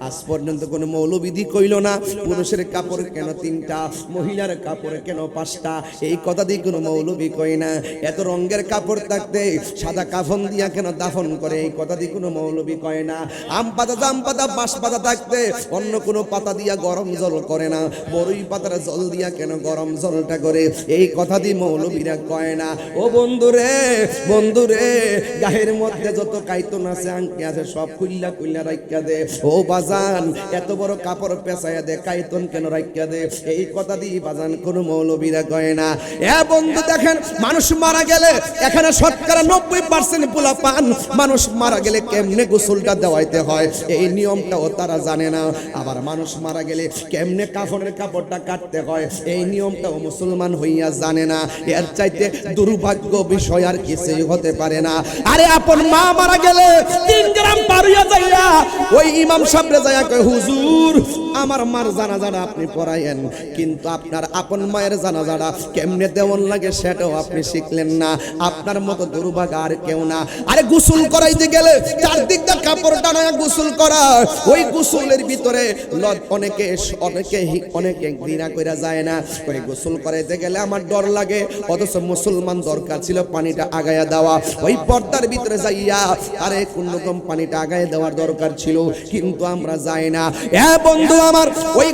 আজ পর্যন্ত কোনো মৌলবিধি কইল না পুরুষের কাপড় কেন 3টা, মহিলার কাপড় কেন 5টা, এই কথা দিয়ে কোনো মৌলবি কই না। এত রঙের কাপড় থাকতে সাদা কাফন দিয়া কেন দাফন করে, এই কথা দিয়ে কোনো মৌলবি কয় না। আম পাতা, জাম পাতা, বাঁশ পাতা থাকতে অন্য কোনো পাতা দিয়া গরম জল করে না, বড়ই পাতার জল দিয়া কেন গরম জলটা করে, এই কথা দিয়ে মৌলবীরা কয় না। ও বন্ধুরে, বন্ধুরে, গায়ের মধ্যে যত কাইতন আছে, আংটি আছে, সব খুইল্লা খুইল্লা রাইখা দে। ও বাজান, এত বড় কাপড় পেঁচাইয়া দে, কাইতন কেন রাইখা দে, এই কথা দিয়ে বাজান কোনো মৌলবীরা কয় না। এ বন্ধু দেখেন, মানুষ মারা গেলে এখানে শতকরা 90% পোলা পান, মানুষ মারা গেলে কেমনে গোসলটা দেওয়াইতে হয় এই নিয়মটাও তারা জানে না। আবার মানুষ মারা গেলে কেমনে কাফনের কাপড়টা কাটতে হয় এই নিয়মটাও মুসলমান হইয়া জানে না। এর চাইতে দুর্ভাগ্য বিষয় আর কিছুই হতে পারে না। আরে আপন মা মারা গেলে 3 গ্রাম পারিয়া যাইয়া ওই ইমাম সাহেবরে যাইয়া কয়, হুজুর আমার মার জানাজাটা আপনি পড়াইয়েন, কিন্তু আপনার আপন মায়ের জানাজাটা কেমনে দেওয়ান লাগে সেটাও আপনি শিখলেন না। আপনার মতো দুর্ভাগা আর কেউ না। আরে গোসল করাইতে গেলে চারদিক দিয়ে কাপড় টানায় গোসল করা, ওই গোসলের ভিতরে অনেকে অনেকে অনেকে ঘৃণা কইরা যায় না, ওই গোসল করাইতে গেলে আমার ডর লাগে, অথচ মুসলমান দরকার ছিল পানিটা আগায়া দেওয়া, ওই পর্দার ভিতরে যাইয়া আরে কোন রকম পানিটা আগায় দেওয়ার দরকার ছিল, কিন্তু আমরা যাই না। এ বন্ধু আমার, ওই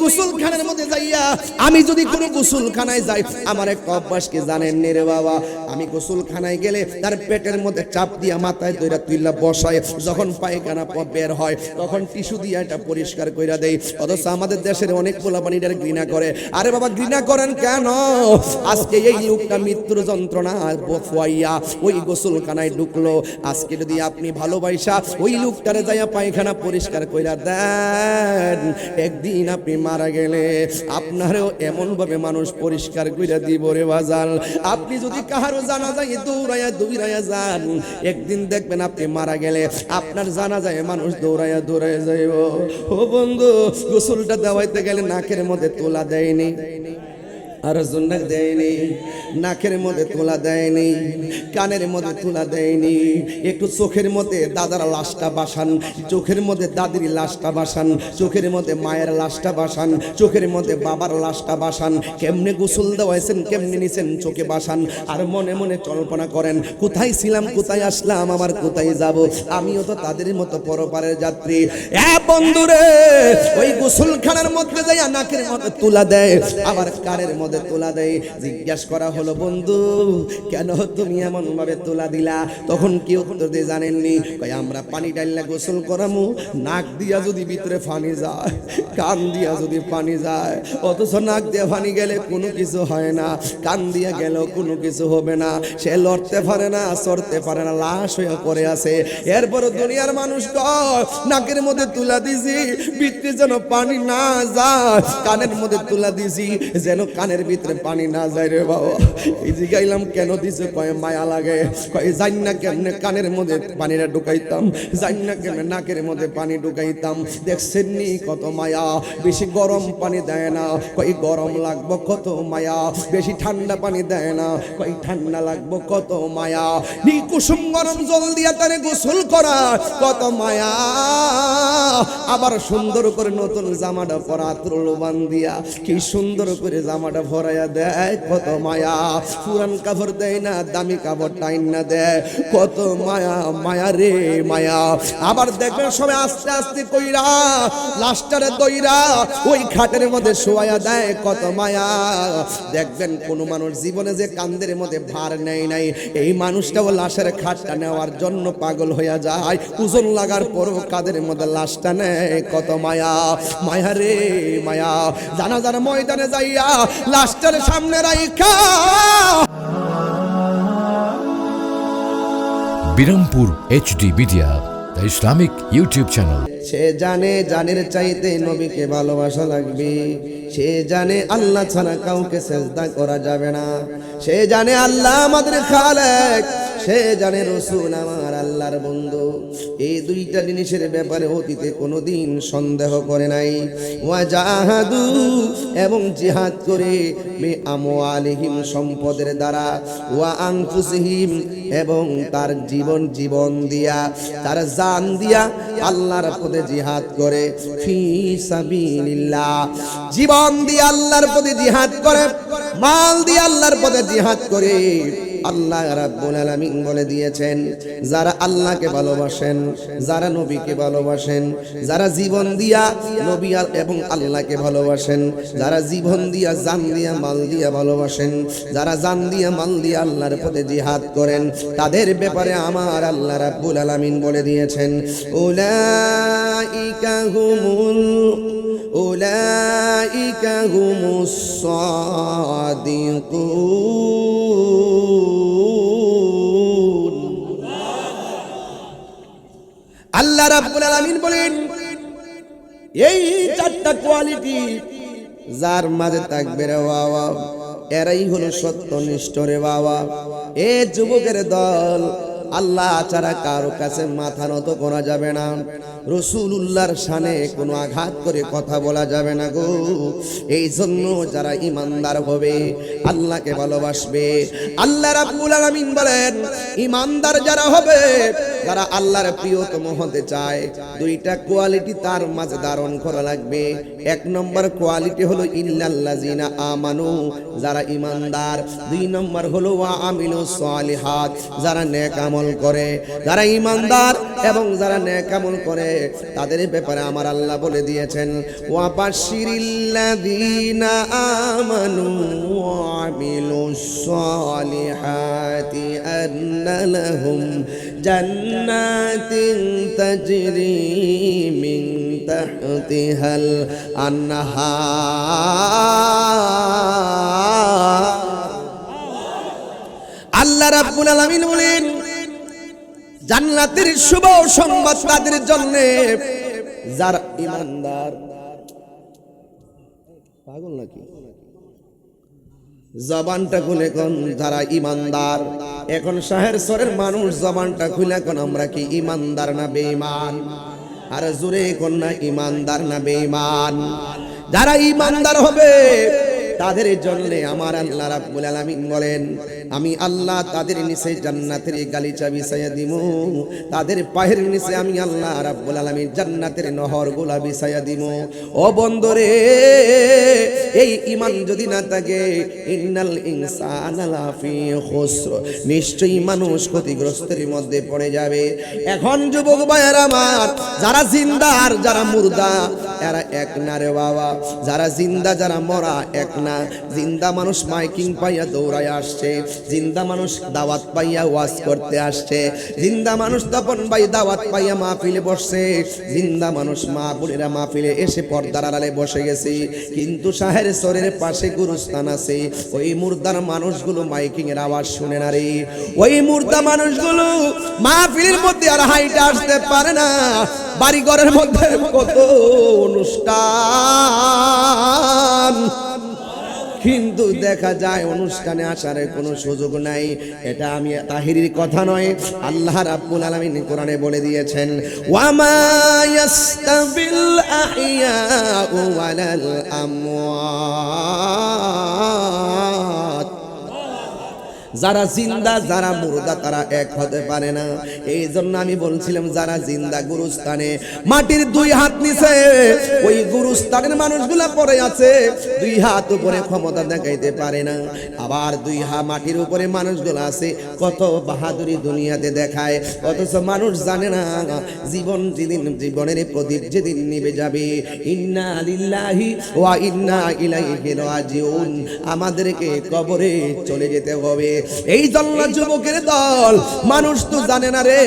গোসলখানার মধ্যে যাইয়া আমি যদি কোনো গোসলখানায় যাই, আমার এক অভ্যাস কি জানেন রে বাবা, আমি গোসলখানায় গেলে তার পেটের মধ্যে চাপ দিয়া মাথায় দইরা তুইলা বসায়, যখন পায়খানা বের হয় তখন টিস্যু দিয়ে এটা পরিষ্কার কইরা দেই। অথচ আমাদের দেশের অনেক পোলাপানিটার ঘৃণা করে। আরে বাবা, ঘৃণা করেন কেন? আজকে এই লোকটা মৃত্যুর যন্ত্রণা বফুয়াইয়া ওই গোসলখানায় ঢুকলো, আজকে যদি আপনি ভালোবাসা ওই লোকটারে যাইয়া পায়খানা পরিষ্কার কইরা দেন, একদিন আপনি মারা গেলে আপনারও এমন ভাবে মানুষ পরিষ্কার কইরা দিব রে বাজাল। আপনি যদি কাহারও জানাজায় দৌড়াইয়া যান, একদিন দেখবেন আপনি মারা গেলে আপনার জানাজায় মানুষ দৌড়াইয়া যাইব। ও বন্ধু, গোসলটা দেওয়াইতে গেলে নাকের মধ্যে তোলা দেয়নি, আর জন্নাক দেয়নি, নাকের মধ্যে তোলা দেয়নি, কানের মধ্যে তোলা দেয়নি, একটু চোখের মধ্যে দাদার লাশটা বাসান, চোখের মধ্যে দাদির লাশটা বাসান, চোখের মধ্যে মায়ের লাশটা বাসান, চোখের মধ্যে বাবার লাশটা বাসান। কেমনে গোসল দেওয়াইছেন, কেমনে নিছেন চোখে বাসান, আর মনে মনে কল্পনা করেন কোথায় ছিলাম, কোথায় আসলাম, আবার কোথায় যাব, আমিও তো তাদের মতো পরপারের যাত্রী। এ বন্ধুরে, ওই গোসলখানার মধ্যে যাইয়া নাকের মধ্যে তোলা দেয়, আবার কানের মধ্যে তোলা দেয়। জিজ্ঞাসা করা হলো, বন্ধু কেন তুমি এমন ভাবে তোলা দিলা? তখন কি উত্তর দিয়ে জানেননি? কই আমরা পানি ডাইলা গোসল করামু, নাক দিয়া যদি ভিতরে পানি যায়, কান দিয়া যদি পানি যায়, অথচ নাক দিয়ে পানি গেলে কোনো কিছু হয় না, কান দিয়া গেলেও কোনো কিছু হবে না, সে লড়তে পারে না, চড়তে পারে না, লাশ হয়ে পড়ে আছে। এরপরও দুনিয়ার মানুষ কয় নাকের মধ্যে তুলা দিছি ভিতরে যেন পানি না যায়, কানের মধ্যে তুলা দিছি যেন কানের ভিতরে পানি না যায় রে বাবা। এই জিগাইলাম কেন দিছে? কয় মায়া লাগে। কয় জানি না কেমনে কানের মধ্যে পানিটা ঢুকাইতাম, জানি না কেমনে নাকের মধ্যে পানি ঢুকাইতাম। দেখছেন নি কত মায়া, বেশি গরম পানি দেয় না, কই গরম লাগবো কত মায়া, বেশি ঠান্ডা পানি দেয় না, কই ঠান্ডা লাগবো কত মায়া, নি কুসুম গরম জল দিয়া তারে গোসল করা কত মায়া, আবার সুন্দর করে নতুন জামাটা পরা তুলবান দিয়া কি সুন্দর করে জামাটা ভরাইয়া দেয় কত মায়া, পুরান কাপড় দেয় না, দামি কাপড় টাইন না দেয়, কত মায়া, মায়া রে মায়া। আবার দেখবেন সবাই আস্তে আস্তে কইরা লাস্টারে দইরা ওই খাটের মধ্যে শোয়া দেয়, কত মায়া। দেখবেন কোন মানুষ জীবনে যে কান্দের মধ্যে ভার নেয় নাই, এই মানুষটাও লাশের খাটটা নেওয়ার জন্য পাগল হইয়া যায়, ওজন লাগার পরও কাদের মধ্যে লাশটা নেয়, কত মায়া, মায়া রে মায়া। জানাজার ময়দানে যাইয়া লাশটার সামনে রাইখা Birampur HD media, the Islamic YouTube channel. সে জানে জানের চাইতে নবীকে ভালোবাসা লাগবে, সে জানে আল্লাহ ছাড়া কাউকে সেজদা করা যাবে না, সে জানে আল্লাহ আমাদের খালেক, সে জানে রাসূল আমার আল্লাহর বন্ধু। এই দুইটা জিনিসের ব্যাপারে অতীতে কোনোদিন সন্দেহ করে নাই। ওয়াজাহাদু এবং জিহাদ করে বিআমওয়ালিহিম সম্পদের দ্বারা, ওয়া আনফুসিহিম এবং তার জীবন দিয়া, তার জান দিয়া আল্লাহর পথে জিহাদ করে। ফি সাবিলিল্লাহ, জীবন দিয়ে আল্লাহর পথে জিহাদ করে, মাল দিয়ে আল্লাহর পথে জিহাদ করে। আল্লাহ রাব্বুল আলামিন বলে দিয়েছেন, যারা আল্লাহকে ভালোবাসেন, যারা নবীকে ভালোবাসেন, যারা জীবন দিয়া নবী এবং আল্লাহকে ভালোবাসেন, যারা জীবন দিয়া জান দিয়া মাল দিয়া ভালোবাসেন, যারা জান দিয়া মাল দিয়া আল্লাহর পথে জিহাদ করেন, তাদের ব্যাপারে আমার আল্লাহ রাব্বুল আলামিন বলে দিয়েছেন, উলাইকা হুমুস সাদিকুন। আল্লাহ রাব্বুল আলামিন বলেন, এই চারটা কোয়ালিটি যার মাঝে থাকবে রে বাবা, এরাই হলো সত্যনিষ্ঠ রে বাবা। এ যুবকের দল, আল্লাহ ছাড়া কারো কাছে মাথা নত করা যাবে না, রাসূলুল্লাহর শানে কোনো আঘাত করে কথা বলা যাবে না গো। এই জন্য যারা ইমানদার হবে, আল্লাহকে ভালোবাসবে, আল্লাহ রাব্বুল আলামিন বলেন, ইমানদার যারা হবে, যারা আল্লাহর প্রিয়তম হতে চায়, দুইটা কোয়ালিটি তার মাঝে ধারণ করা লাগবে। এক নম্বর কোয়ালিটি হলো ইল্লাল্লাযিনা আমানু, যারা ইমানদার। দুই নম্বর হলো ওয়া আমিলুস সালিহাত, যারা নেক আমল করে। যারা ইমানদার এবং যারা নেক আমল করে, তাদের ব্যাপারে আমার আল্লাহ বলে দিয়েছেন, ওয়া বাশশিরিল্লাযিনা আমানু ওয়া আমিলুস সালিহাতি আন্না লাহুম জান্নাতিন তাজরি মিন তাহতিহাল আনহার। আল্লাহ রাব্বুল আলামিন বলেন, জান্নাতের শুভ সংবাদ তাদের জন্য যারা ইমানদার। পাগল নাকি? জবানটা খুলে কোন যারা ইমানদার। এখন শহর সরের মানুষ জবানটা খুলে কোন আমরা কি ইমানদার না বেঈমান? আর জোরে কোন না ইমানদার না বেঈমান? যারা ইমানদার হবে তাদের জন্য আমার আল্লাহ রাব্বুল আলামিন বলেন, আমি আল্লাহ তাদের নিচে জান্নাতের গালিচা বিছাইয়া দিব, তাদের পায়ের নিচে আমি আল্লাহ রাব্বুল আলামিন জান্নাতের নহরগুলা বিছাইয়া দিব। ও বন্ধুরে, এই ঈমান যদি না থাকে, ইন্নাল ইনসানা লাফি খুসর, নিশ্চয়ই মানুষ ক্ষতিগ্রস্তের মধ্যে পড়ে যাবে। এখন যুবক ভাইয়েরা আমার, যারা জিন্দা আর যারা মুর্দা এরা এক না রে বাবা। যারা জিন্দা যারা মরা এক না। জিন্দা মানুষ মাইকিং পাইয়া দৌড়ায় আসছে, জিন্দা মানুষ দাওয়াত পাইয়া ওয়াজ করতে আসছে, জিন্দা মানুষ তপন ভাই দাওয়াত পাইয়া মাহফিলে বসছে, জিন্দা মানুষ মা বোনেরা মাহফিলে এসে পর্দার আড়ালে বসে গেছে। কিন্তু শাহের সরের পাশে গুরুস্থান আছে, ওই মুর্দার মানুষগুলো মাইকিং এর আওয়াজ শুনে না রে। ওই মুর্দা মানুষগুলো মাহফিলের মধ্যে আর হাইটা আসতে পারে না। বাড়ি ঘরের মধ্যে কত অনুষ্ঠান, কিন্তু দেখা যায় অনুষ্ঠানে আসার কোনো সুযোগ নাই। এটা আমি তাহিরির কথা নয়, আল্লাহ রাব্বুল আলামিন কোরআনে বলে দিয়েছেন, ওয়ামা ইয়াস্তাবিল আহইয়াউ ওয়ালাল আমওয়াত। যারা জিন্দা যারা মুর্দা তারা এক হতে পারে না। এই জন্য আমি বলছিলাম, যারা জিন্দা গুরুস্থানে মাটির দুই হাত নিচে ওই গুরুস্থানের মানুষগুলা পড়ে আছে, দুই হাত উপরে ক্ষমতা দেখাইতে পারে না। আবার দুই হাত মাটির উপরে মানুষগুলো আছে, কত বাহাদুরি দুনিয়াতে দেখায়, অথচ মানুষ জানে না জীবন যেদিন, জীবনের প্রদীপ যেদিন নিভে যাবে, ইন্না লিল্লাহি ওয়া ইন্না ইলাইহি রাজিউন, আমাদেরকে কবরে চলে যেতে হবে। এই জন্য যুবকের দল, মানুষ তো জানে না রে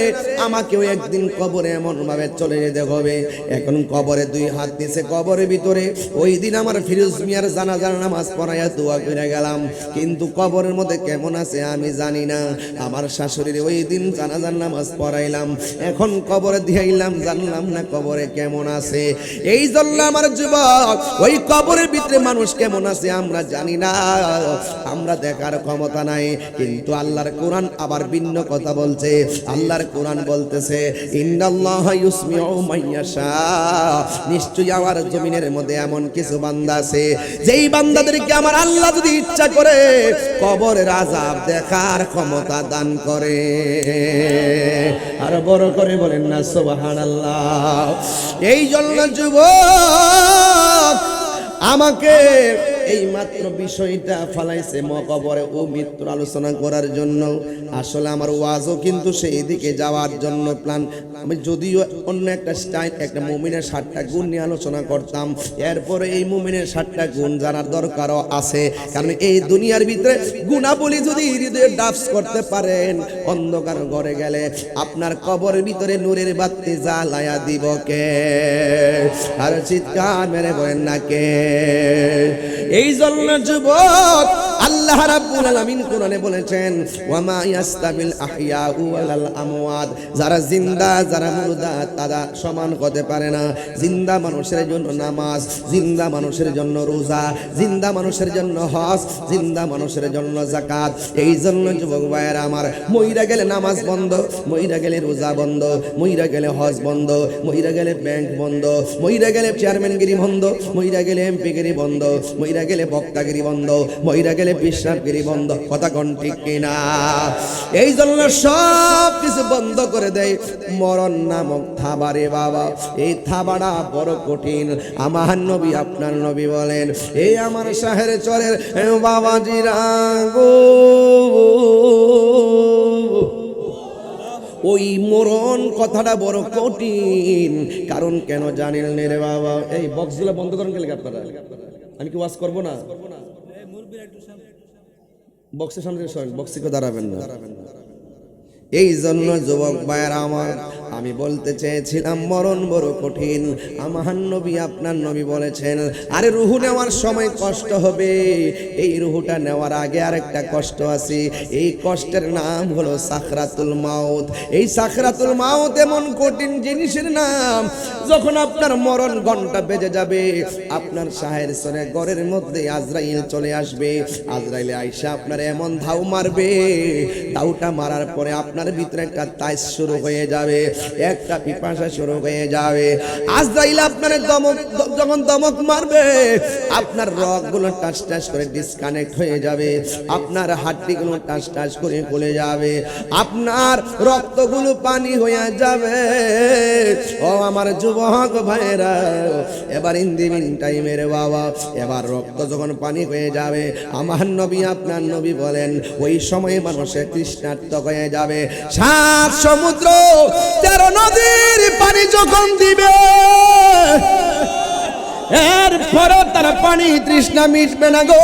আমাকেও একদিন কবরে এমন ভাবে চলে যেতে হবে। এখন কবরে দুই হাত নিচে কবরের ভিতরে, ওই দিন আমার ফিরোজ মিয়ার জানাজার নামাজ পড়াইয়া দোয়া করে গেলাম, কিন্তু কবরের মধ্যে কেমন আছে আমি জানি না। আমার শাশুড়ির ওই দিন জানাজার নামাজ পড়াইলাম, এখন কবরে দিয়াইলাম, জানলাম না কবরে কেমন আছে। এই জন্য আমার যুবক, ওই কবরের ভিতরে মানুষ কেমন আছে আমরা জানি না, আমরা দেখার ক্ষমতা নাই। কিন্তু আল্লাহর কোরআন আবার ভিন্ন কথা বলছে। আল্লাহর কোরআন বলতেছে ইন্নাল্লাহা ইউসমিউ মাইয়াশা, নিশ্চয়ই আমার জমিনের মধ্যে এমন কিছু বান্দা আছে যেই বান্দাদেরকে আমার আল্লাহ যদি ইচ্ছা করে কবরের আযাব দেখার ক্ষমতা দান করে। আর বড় করে বলেন না সুবহানাল্লাহ। এই জন্য যুবক আমাকে এই মাত্র বিষয়টা ফালাইছে মকবরে ও মৃত্যুর আলোচনা করার জন্য। আসলে আমার ওয়াজও কিন্তু সেই দিকে যাওয়ার জন্য প্ল্যান। আমি যদিও অন্য একটা স্টাইল, একটা মুমিনের 7টা গুণ নিয়ে আলোচনা করতাম, এরপরে এই মুমিনের 7টা গুণ জানার দরকারও আছে। কারণ এই দুনিয়ার ভিতরে গুণাবলী যদি হৃদয়ে ডাবস করতে পারেন, অন্ধকার ঘরে গেলে আপনার কবরের ভিতরে নূরের বাতি জ্বালায়া দিব কে? আর চিৎকার মেরে বলেন না কে? এই জন্য যুবক আল্লাহ রাব্বুল আলামিন কোরআনে বলেছেন ওয়ামা ইয়াস্তাবিল আহইয়াউ ওয়াল আমওয়াত, যারা জিন্দা যারা মুর্দা তারা সমান হতে পারে না। জিন্দা মানুষের জন্য নামাজ, জিন্দা মানুষের জন্য রোজা, জিন্দা মানুষের জন্য হজ, জিন্দা মানুষের জন্য যাকাত। এই জন্য যুবক ভাইয়েরা আমার, মইরা গেলে নামাজ বন্ধ, মইরা গেলে রোজা বন্ধ, মইরা গেলে হজ বন্ধ, মইরা গেলে ব্যাংক বন্ধ, মইরা গেলে চেয়ারম্যানগিরি বন্ধ, মইরা গেলে এমপিগিরি বন্ধ, মইরা গেলে বক্তাগিরি বন্ধ, মইরা গেলে বিশ্বাসগিরি বন্ধ। কথা কোন ঠিক কিনা? এই জন্য সব কিছু বন্ধ করে দেয় মরণ নামক থাবারে বাবা। এই থাবাটা বড় কঠিন। আমার নবী আপনার নবী বলেন, এই আমার শাহের চরের বাবাজিরা গো, ওই মরণ কথাটা বড় কঠিন। কারণ কেন জানেন রে বাবা? এই বক্সগুলো বন্ধ করেন গেলে আপনারা, আমি কি ওয়াজ করবো না? বক্সের সামনে বক্সে কেউ দাঁড়াবেন না। এই জন্য যুবক ভাইয়েরা আমার, আমি বলতে চেয়েছিলাম মরণ বড় কঠিন। আমার নবী আপনার নবী বলেছেন, আরে রুহু নেওয়ার সময় কষ্ট হবে, এই রুহুটা নেওয়ার আগে আরেকটা কষ্ট আছে। এই কষ্টের নাম হলো সাকরাতুল মাউত। এই সাকরাতুল মাউত এমন কঠিন জিনিসের নাম, যখন আপনার মরণ ঘন্টা বেজে যাবে, আপনার শাহের সরে ঘরের মধ্যে আজরাইল চলে আসবে। আজরাইলে আইসা আপনার এমন ধাউ মারবে, ধাউটা মারার পরে আপনার ভিতরে একটা তাইস শুরু হয়ে যাবে, একটা পিপাসা শুরু হয়ে যাবে। আজরাইল আপনার যখন দমক মারবে, আপনার রগগুলো টাস টাস করে ডিসকানেক্ট হয়ে যাবে, আপনার হাড্ডিগুলো টাস টাস করে খুলে যাবে, আপনার রক্তগুলো পানি হয়ে যাবে। ও আমার যুবক ভাইরা, এবার ইন দি মিন টাইমের বাবা, এবার রক্ত যখন পানি হয়ে যাবে, আমার নবী আপনার নবী বলেন, ওই সময় মানুষের তৃষ্ণার্ত হয়ে যাবে। 7 সমুদ্র 13 নদীর পানি যখন দিবে, এরপরে তার পানি তৃষ্ণা মিটবে না গো।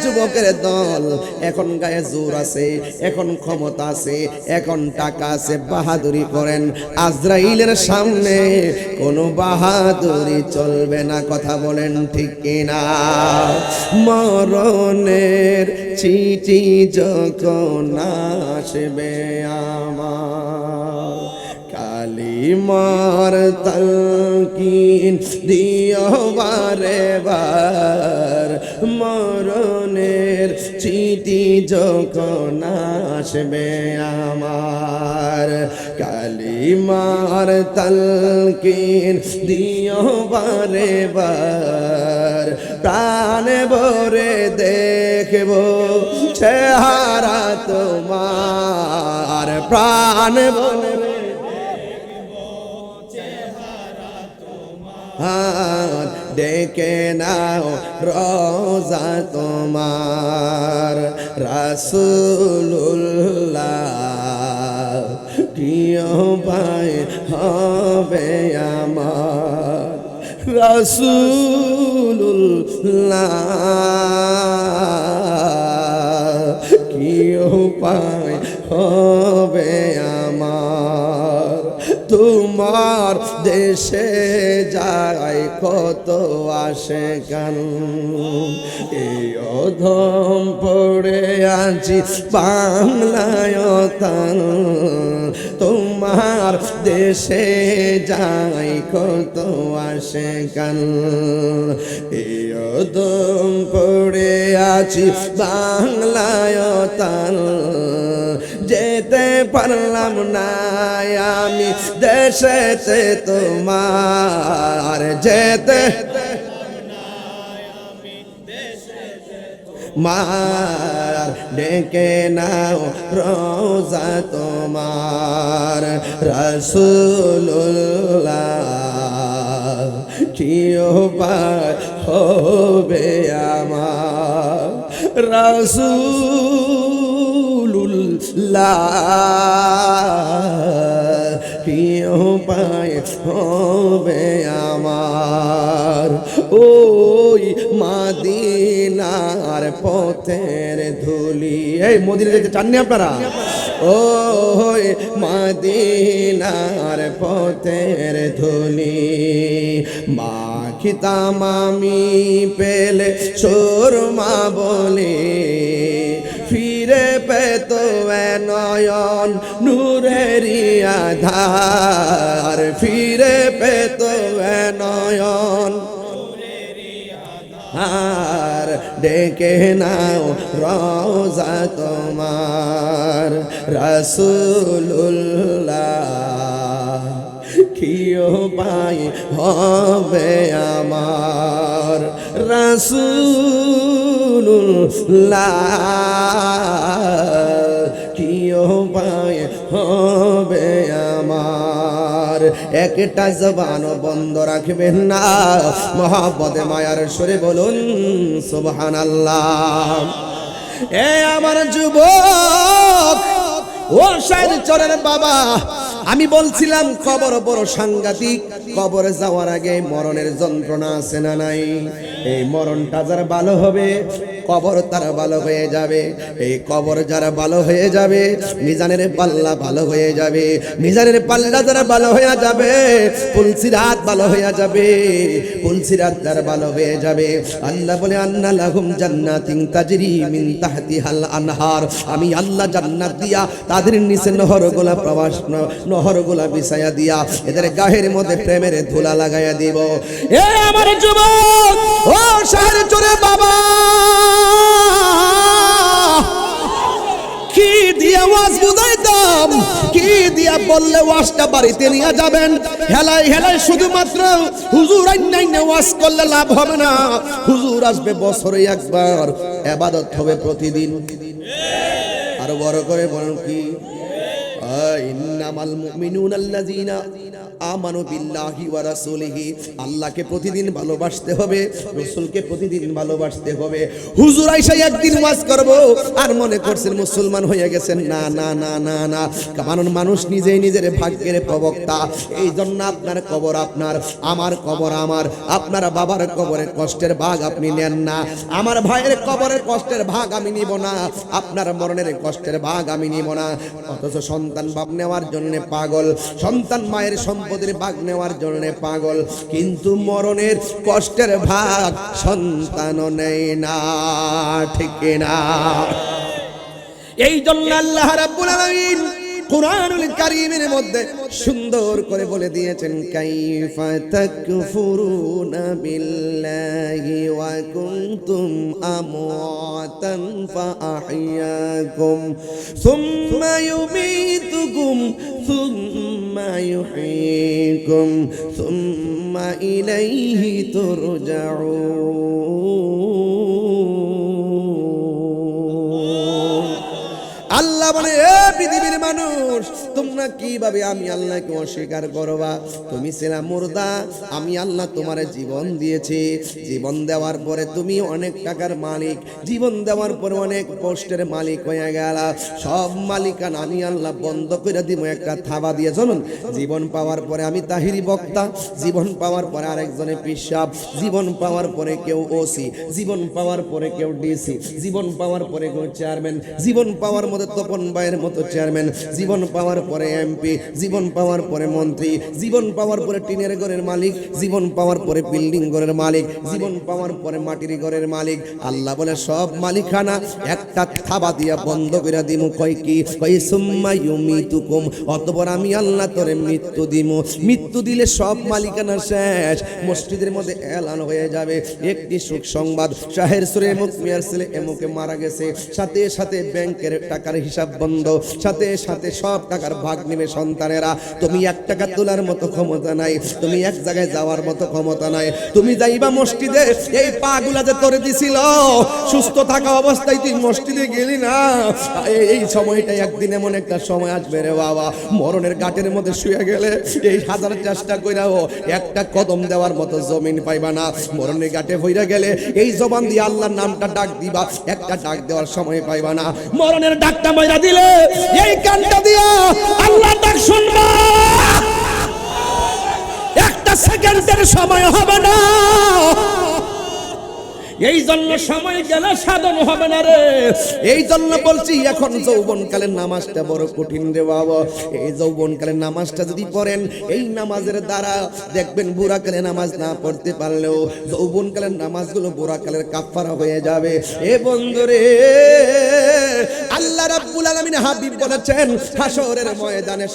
যুবকের দল, এখন গায়ে জোর আছে, এখন ক্ষমতা আছে, এখন টাকা আছে, বাহাদুরি করেন। আজরাইলের সামনে কোনো বাহাদুরি চলবে না। কথা বলেন ঠিক কিনা? মরণের চিঠি যখন আসবে আমার, কালিমার তালকিন দিও বারে বার। মরণের চিঠি যখন আসবে আমার, কালিমার তালকিন দিও বারে বার। প্রাণ ভরে দেখব চেহারা তোমার, প্রাণ ভরে ডেকে নাও রোজা তোমার। রাসূলুল্লাহ প্রিয় ভাই হবে আমার, রাসূলুল্লাহ প্রিয় ভাই হবে আমার। তোমার দেশে যায় কত আসে গান এই অধম পড়ে আছি বাংলায় তান তোমার দেশে যায় কত আসে গান এই অধম পড়ে আছি বাংলায় তান যেতে পারলাম না আমি দেশেতে তোমার যেতে মার ডেকে নাও রোজা তোমার রাসূলুল্লাহ কি উপায় হবে আমার রাসূলুল্লাহ কি উপায় হবে আমার ওই মদিনার পথের ধুলি এই মদিনা যেতে চাননি আপনারা ওই মদিনার পথের ধুলি মাখিতাম আমি পেলে সুরমা বলে ফিরে পেত নয়ন নূরেরি আধার ফিরে পেত নয়ন আর ডেকে নাও রোজা তোমার রাসূলুল্লাহ কি উপায় হবে আমার রাসূলুল্লাহ কি উপায় হবে আমার একটা জবান বন্ধ রাখবেন না মহব্বতে মায়ার সুরে বলুন সুবহানাল্লাহ এ আমার যুবক ও শাহের চরের বাবা আমি বলছিলাম কবর বড় সাংঘাতিক কবরে যাওয়ার আগে মরণের যন্ত্রণা আছে না নাই এই মরণটা যার ভালো হবে কবর তার ভালো হয়ে যাবে এই কবর যারা ভালো হয়ে যাবে মিজানের পাল্লা ভালো হয়ে যাবে মিজানের পাল্লা যারা ভালো হয়ে যাবে পুলসিরাত ভালো হয়ে যাবে পুলসিরাত যারা ভালো হয়ে যাবে আল্লাহ বলে আন্না লাহুম জান্নাতিন তাজরি মিন তাহতিহাল আনহার আমি আল্লাহ জান্নাত দিয়া তাদের নিচে নহরগুলা প্রবাস নহরগুলা বিছায়া দিয়া এদের গায়ের মধ্যে প্রেমের ধুলা লাগাইয়া দিব এ আমার যুবক ও শহর চোরে বাবা কি দিয়া ওয়াজ বুঝাইতাম কি দিয়া বললে ওয়াজটা বাড়িতে নিয়ে যাবেন হেলাই হেলাই শুধুমাত্র হুজুর আইনাইনে ওয়াজ করলে লাভ হবে না হুজুর আসবে বছরে একবার ইবাদত হবে প্রতিদিন আর বড় করে বলেন কি ইন্নামাল মুমিনুনা আল্লাযীনা আমানু বিল্লাহি ওয়া রাসূলিহি আল্লাহকে প্রতিদিন ভালোবাসতে হবে রাসূলকে প্রতিদিন ভালোবাসতে হবে হুজুর আইসা একদিন ওয়াজ করব আর মনে করছেন মুসলমান হয়ে গেছেন না না না না না কারণ মানুষ নিজেই নিজের ভাগ্যের প্রবক্তা এই জন্য আপনার কবর আপনার আমার কবর আমার আপনার বাবার কবরের কষ্টের ভাগ আপনি নেন না আমার ভাইয়ের কবরের কষ্টের ভাগ আমি নিব না আপনার মরণের কষ্টের ভাগ আমি নিব না অথচ সন্তান বাপ নেওয়ার জন্য পাগল সন্তান মায়ের সম্পদের ভাগ নেওয়ার জন্য পাগল কিন্তু মরণের কষ্টের ভাগ সন্তানও নেই না ঠিক না এই জন্য আল্লাহ রাব্বুল আলামিন কুরআনুল কারীমের মধ্যে সুন্দর করে বলে দিয়েছেন কাইফা তাকফুরুনা বিল্লাহি ওয়া কুনতুম আমওয়াতান ফাআহইয়াকুম সুম্মা ইউমীতুকুম সুম্মা ইউহয়ীকুম সুম্মা ইলাইহি তুরজাউন আল্লাহ বলে এ পৃথিবীর মানুষ তোমরা কিভাবে আমি আল্লাহকে অস্বীকার করবা তুমি ছিলা মুর্দা আমি আল্লাহ তোমারে জীবন দিয়েছি জীবন দেওয়ার পরে তুমি অনেক টাকার মালিক জীবন দেওয়ার পরে অনেক পোস্টের মালিক হয়ে গেলা সব মালিকানা আমি আল্লাহ বন্ধ করে দিব একটা থাবা দিয়ে চলুন জীবন পাওয়ার পরে আমি তাহিরি বক্তা জীবন পাওয়ার পরে আরেকজনে পিসাব জীবন পাওয়ার পরে কেউ ওসি জীবন পাওয়ার পরে কেউ ডিসি জীবন পাওয়ার পরে কেউ চেয়ারম্যান জীবন পাওয়ার মধ্যে তপন ভাইয়ের মতো চেয়ারম্যান জীবন পাওয়ার পরে এমপি, জীবন পাওয়ার পরে মন্ত্রী, জীবন পাওয়ার পরে টিনের ঘরের মালিক, জীবন পাওয়ার পরে বিল্ডিং ঘরের মালিক, জীবন পাওয়ার পরে মাটির ঘরের মালিক। আল্লাহ বলে সব মালিকানা একটা থাবা দিয়া বন্ধ করে দিমু। কয় কি? কয় সুম্মা ইউমিতুকুম, অতঃপর আমি আল্লাহ তোরে মৃত্যু দিমু। মৃত্যু দিলে সব মালিকানা শেষ। মসজিদের মধ্যে এলান হয়ে যাবে একটি সুখ সংবাদ, শাহের সুরে এমুক মিয়ার ছেলে এমুকে মারা গেছে। সাথে সাথে ব্যাংকের টাকার হিসাব বন্ধ, সাথে সাথে সব টাকার ভাগ নেবে সন্তানেরা। তুমি 1 টাকা তোলার মতো ক্ষমতা নাই, তুমি এক জায়গায় যাওয়ার মতো ক্ষমতা নাই। তুমি যাইবা মসজিদে, এই পা গুলা যে তোরে দিছিল সুস্থ থাকা অবস্থায় তুই মসজিদে গেলি না। এই সময়টা একদিন এমন একটা সময় আসবে রে বাবা, মরণের গাটের মধ্যে শুয়ে গেলে এই হাজার চেষ্টা কইরাও একটা কদম দেওয়ার মতো জমিন পাইবা না। মরণের গাটে হইরা গেলে এই জবান দিয়ে আল্লাহর নামটা ডাক দিবা, একটা ডাক দেওয়ার সময় পাইবা না। মরণের ডাকটা মাইরা দিলে এই কানটা দিয়া আল্লাহর ডাক শুনবা, একটা সেকেন্ডের সময় হবে না। এই জন্য সময় গেলে সাধন হবে না রে। এই জন্য বলছি এখন যৌবনকালের নামাজটা বড় কঠিন রে বাবা। এই যৌবনকালের নামাজটা যদি পড়েন, এই নামাজের দ্বারা দেখবেন বুড়াকালে নামাজ না পড়তে পারলেও যৌবনকালের নামাজগুলো বুড়াকালের কাফারা হয়ে যাবে। এ বন্ধুরে, আল্লাহ রাব্বুল আলামিন হাবিব বলেছেন হাসরের ময়দানে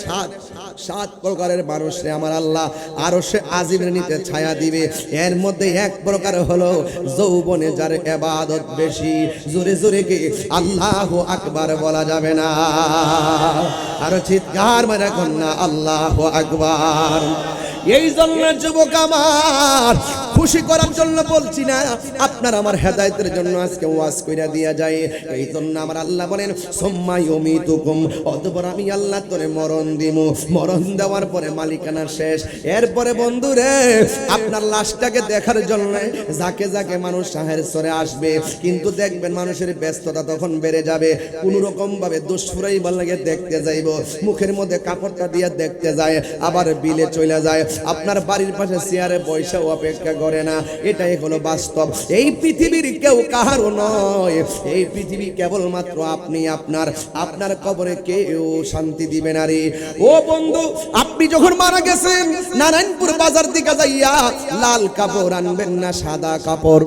সাত প্রকারের মানুষরে আমার আল্লাহ আরশে আজিমের নিচে ছায়া দিবে। এর মধ্যে এক প্রকার হলো যৌবনে যার ইবাদত বেশি। জোরে জোরে কি আল্লাহু আকবার বলা যাবে না? আর চিৎকার মেরে কন্যা আল্লাহু আকবার। এই জন্য যুবক আমার, খুশি করার জন্য বলছি না, আপনার আমার হেদায়েতের জন্য আজকে ওয়াজ কইরা দিয়া যায়। এই জন্য আমার আল্লাহ বলেন সুম্মা ইউমিতুকুম, অতঃপর আমি আল্লাহ তোরে মরণ দিমু। মরণ দেওয়ার পরে মালিকানা শেষ। এরপরে বন্ধুরে, আপনার লাশটাকে দেখার জন্য যাকে যাকে মানুষ শাহের সরে আসবে, কিন্তু দেখবেন মানুষের ব্যস্ততা তখন বেড়ে যাবে। কোন রকম ভাবে দুষ্ফুরাই লাগে দেখতে যাইব, মুখের মধ্যে কাপড়টা দিয়ে দেখতে যায়, আবার বিলে চলে যায়। আপনার বাড়ির পাশে চেয়ারে বৈশাও অপেক্ষা করে না। এটাই হলো বাস্তব। এই পৃথিবীর কেউ কাহারও নয়। এই পৃথিবী কেবলমাত্র আপনি। আপনার কবরে কেউ শান্তি দিবে না রে। ও বন্ধু, আপনি যখন মারা গেছেন, নারায়ণপুর বাজার দিকে যাইয়া লাল কাপড় আনবেন না সাদা কাপড়।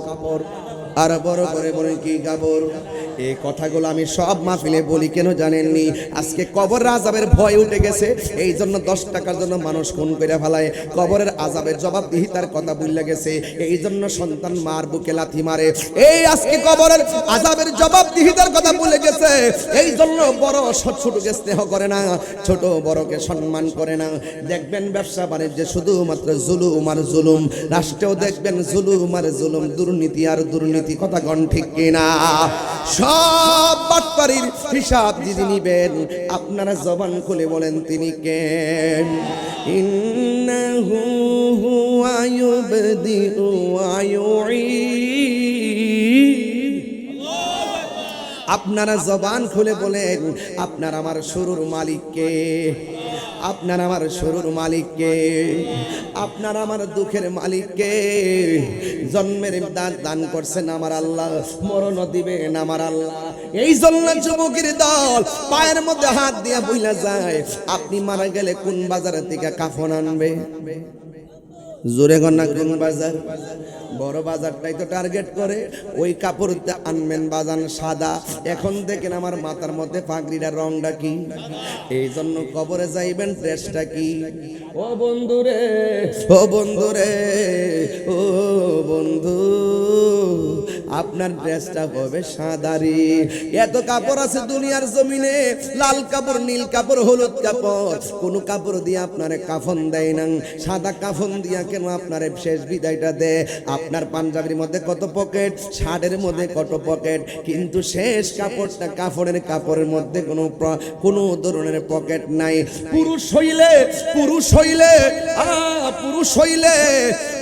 আর বড় করে বলেন কি কাপড়? এই কথাগুলো আমি সব মাহফিলে বলি, কেন জানেননি? আজকে কবর আযাবের ভয় উঠে গেছে। এই জন্য 10 টাকার জন্য মানুষ খুন করে ফেলায়। কবরের আযাবের জবাবদিহিতার কথা ভুলে গেছে, এই জন্য সন্তান মার বুকে লাথি মারে। এই আজকে কবরের আযাবের জবাবদিহিতার কথা ভুলে গেছে, এই জন্য বড় ছোটকে স্নেহ করে না, ছোট বড়কে সম্মান করে না। দেখবেন ব্যবসা বাণিজ্যে শুধুমাত্র জুলুম আর জুলুম, রাষ্ট্রেও দেখবেন জুলুম আর জুলুম, দুর্নীতি আর দুর্নীতি। কথা কোন ঠিক কিনা? সব বাটপারির হিসাব যদি নিবেন, আপনারা জবান খুলে বলেন তিনি কে? ইন্নাহু হুয়া ইউবদিউ ওয়া ইউঈদ। আপনারা জবান খুলে বলেন আপনার আমার শুরুর মালিক কে? আপনার আমার শুরুর মালিক কে? আপনার আমার দুঃখের মালিক কে? জন্মের দান করছেন আমার আল্লাহ, মরণ দিবেন আমার আল্লাহ। এই জন্য যুবকের দল পায়ের মধ্যে হাত দিয়া বইলা যায়, আপনি মারা গেলে কোন বাজার থেকে কাফন আনবে? জোরে গন্না কোন বাজার? বড় বাজারটাই তো টার্গেট করে। ওই কাপড় আনবেন বাজান সাদা। এখন দেখেন আমার মাথার মধ্যে পাগড়িটার রংটা কি? এই জন্য কবরে যাইবেন ড্রেসটা কি? ও বন্ধুরে, ও বন্ধুরে, ও বন্ধু, আপনার ড্রেসটা হবে সাদারি। এত কাপড় আছে দুনিয়ার জমিনে, লাল কাপড়, নীল কাপড়, হলুদ কাপড়, কোন কাপড় দিয়ে আপনারে কাফন দেয় না। সাদা কাফন দিয়া কেন আপনারে শেষ বিদায়টা দেয়? আপনার পাঞ্জাবির মধ্যে কত পকেট, শার্টের মধ্যে কত পকেট, কিন্তু শেষ কাপড়টা কাপড়ের মধ্যে কোনো ধরনের পকেট নাই। পুরুষ হইলে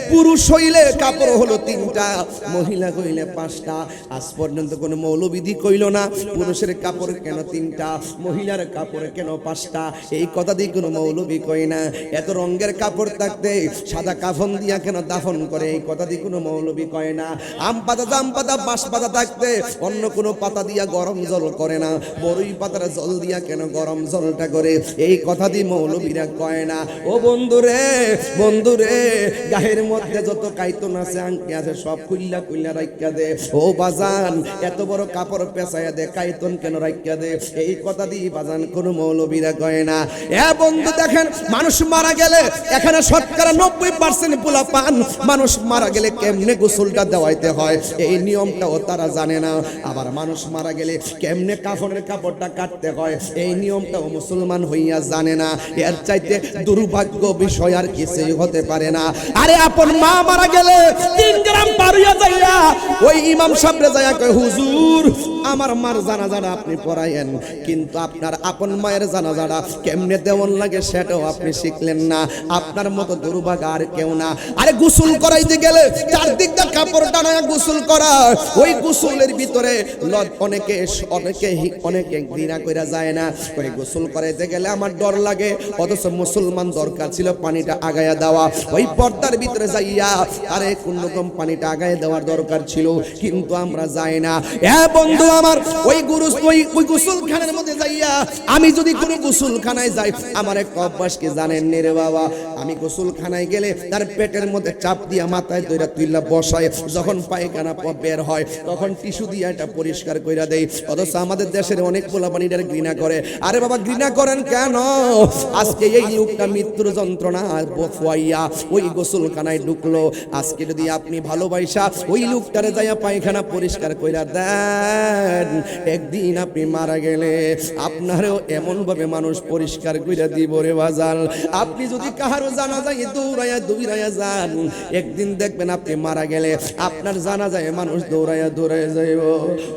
পুরুষ হইলে কাপড় হলো 3টা, মহিলা হইলে 5টা। আজ পর্যন্ত কোনো মৌলবিধি কইল না পুরুষের কাপড় কেন 3টা, মহিলার কাপড় কেন 5টা। এই কথা দিয়ে কোনো মৌলবি কই না। এত রঙের কাপড় থাকতে সাদা কাফন দিয়া কেন দাফন করে, এই কথা দিয়ে কোনো মৌলবি কয় না। আম পাতা, জাম পাতা, বাঁশ পাতা থাকতে অন্য কোনো পাতা দিয়া গরম জল করে না, বড়ই পাতার জল দিয়া কেন গরম জলটা করে, এই কথা দিয়ে মৌলবীরা কয় না। ও বন্ধুরে, বন্ধুরে, গায়ের মধ্যে যত কাইতন আছে, আংটি আছে, সব খুইল্লা খুইল্লা রাইখা দে। ও বাজান, এত বড় কাপড় পেঁচাইয়া দে, কাইতন কেন রাইখা দে, এই কথা দিয়ে বাজান কোনো মৌলবীরা কয় না। এ বন্ধু দেখেন, মানুষ মারা গেলে এখানে শতকরা 90% পোলা পান, মানুষ মারা গেলে কেমনে গোসলটা দেওয়াইতে হয় এই নিয়মটাও তারা জানে না। আবার মানুষ মারা গেলে কেমনে কাফনের কাপড়টা কাটতে হয় এই নিয়মটাও মুসলমান হইয়া জানে না। এর চাইতে দুর্ভাগ্য বিষয় আর কিছুই হতে পারে না। আরে আপন মা মারা গেলে 3 গ্রাম পারিয়া যাইয়া ওই ইমাম সাহেবরে যাইয়া কয়, হুজুর আমার মার জানাজাটা আপনি পড়াইয়েন, কিন্তু আপনার আপন মায়ের জানাজাটা কেমনে দেওয়ান লাগে সেটাও আপনি শিখলেন না। আপনার মতো দুর্ভাগা আর কেউ না। আরে গোসল করাইতে গেলে চারদিকটা কাপড় টানায় গোসল করা, ওই গোসলের ভিতরে অনেকে অনেকে অনেকে ঘৃণা কইরা যায় না, ওই গোসল করাইতে গেলে আমার ডর লাগে, অথচ মুসলমান দরকার ছিল পানিটা আগায়া দেওয়া, ওই পর্দার ভিতরে যাইয়া আরে কোন রকম পানিটা আগায় দেওয়ার দরকার ছিল, কিন্তু আমরা যাই না। এ বন্ধু আমার, ওই গোসলখানার মধ্যে যাইয়া আমি যদি কোনো গোসলখানায় যাই, আমার এক অভ্যাস কি জানেন নে রে বাবা, আমি গোসলখানায় গেলে তার পেটের মধ্যে চাপ দিয়া মাথায় দইরা তুইলা বসায়, যখন পায়খানা বের হয় তখন টিস্যু দিয়ে এটা পরিষ্কার কইরা দেই। অথচ আমাদের দেশের অনেক পোলাপানিটার ঘৃণা করে। আরে বাবা, ঘৃণা করেন কেন? আজকে এই লোকটা মৃত্যুর যন্ত্রণা বফুয়াইয়া ওই গোসলখানায় ঢুকলো, আজকে যদি আপনি ভালোবাসা ওই লোকটারে যাইয়া পায়খানা পরিষ্কার কইরা দেন, একদিন আপনি মারা গেলে আপনারও এমন ভাবে মানুষ পরিষ্কার কইরা দিব রে বাজাল। আপনি যদি কাহারও জানাজায় দৌড়াইয়া যান, একদিন দেখবেন আপনি মারা গেলে আপনার জানাজায় মানুষ দৌড়াইয়া যাইব।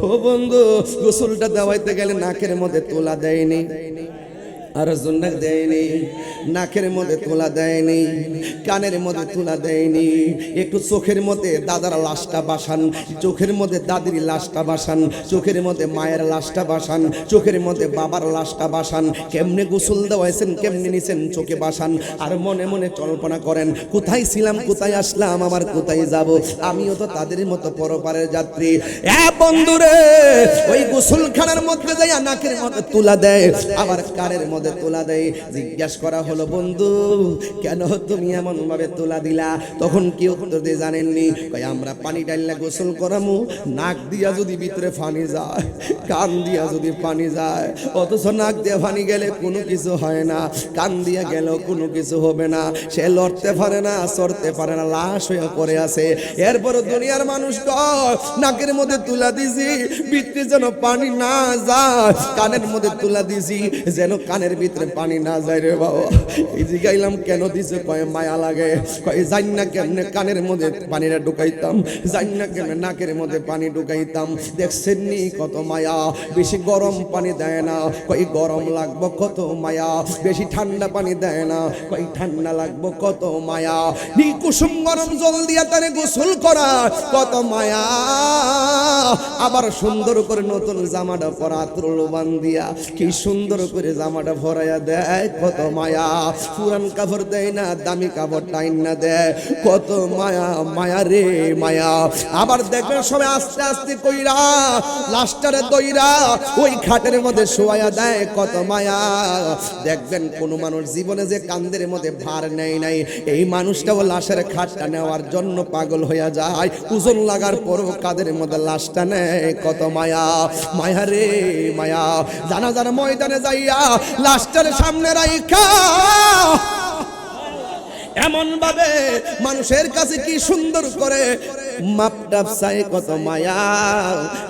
ও বন্ধু, গোসলটা দেওয়াইতে গেলে নাকের মধ্যে তোলা দেয়নি, আর জন্য দেয়নি, নাকের মধ্যে তোলা দেয়নি, কানের মধ্যে তোলা দেয়নি, একটু চোখের মধ্যে দাদার লাশটা বাসান, চোখের মধ্যে দাদির লাশটা বাসান, চোখের মধ্যে মায়ের লাশটা বাসান, চোখের মধ্যে বাবার লাশটা বাসান। কেমনে গোসল দেওয়াইছেন, কেমনে নিছেন চোখে বাসান, আর মনে মনে কল্পনা করেন কোথায় ছিলাম, কোথায় আসলাম, আমার কোথায় যাব, আমিও তো তাদের মতো পরপারের যাত্রী। এ বন্ধুরে, ওই গোসলখানার মধ্যে যাইয়া নাকের মধ্যে তুলা দেয়, আবার কানের মধ্যে তোলা দেয়। জিজ্ঞাসা করা হলো, বন্ধু কেন তুমি এমন ভাবে তোলা দিলা? তখন কি উত্তর দিয়ে জানেননি? কয় আমরা পানি ডাইলা গোসল করামু, নাক দিয়া যদি ভিতরে পানি যায়, কান দিয়া যদি পানি যায়, অথচ নাক দিয়ে পানি গেলে কোনো কিছু হয় না, কান দিয়া গেলেও কোনো কিছু হবে না, সে লড়তে পারে না, চড়তে পারে না, লাশ হয়ে পড়ে আছে। এরপর দুনিয়ার মানুষ কয় নাকের মধ্যে তুলা দিছি ভিতরে যেন পানি না যায়, কানের মধ্যে তুলা দিছি যেন কানের ভিতরে পানি না যায় রে বাবা। এই জিগাইলাম কেন দিছে? কয় মায়া লাগে। কয় জানি না কেমনে কানের মধ্যে পানিটা ঢুকাইতাম, জানি না কেমনে নাকের মধ্যে পানি ঢুকাইতাম। দেখছেন নি কত মায়া, বেশি গরম পানি দেয় না, কয় গরম লাগবো কত মায়া, বেশি ঠান্ডা পানি দেয় না, কয় ঠান্ডা লাগবো কত মায়া, নি কুসুম গরম জল দিয়া তারে গোসল করা কত মায়া, আবার সুন্দর করে নতুন জামাটা পরা ত্রলবান দিয়া কি সুন্দর করে জামাটা ভরাইয়া দেয় কত মায়া, পুরান কাপড় দেয় না, দামি কাপড় টাইন না দেয়, কত মায়া, মায়া রে মায়া। আবার দেখবেন সবাই আস্তে আস্তে কইরা লাস্টারে দইরা ওই খাটের মধ্যে শোয়া দেয়, কত মায়া। দেখবেন কোন মানুষ জীবনে যে কান্দের মধ্যে ভার নেই নাই, এই মানুষটাও লাশের খাটটা নেওয়ার জন্য পাগল হইয়া যায়, ওজন লাগার পরও কাদের মধ্যে লাশটা নেয়, কত মায়া, মায়া রে মায়া। জানাজার ময়দানে যাইয়া লাশটার সামনে রাইখা এমন ভাবে মানুষের কাছে কি সুন্দর করে মাপটাপ চাই, কত মায়া।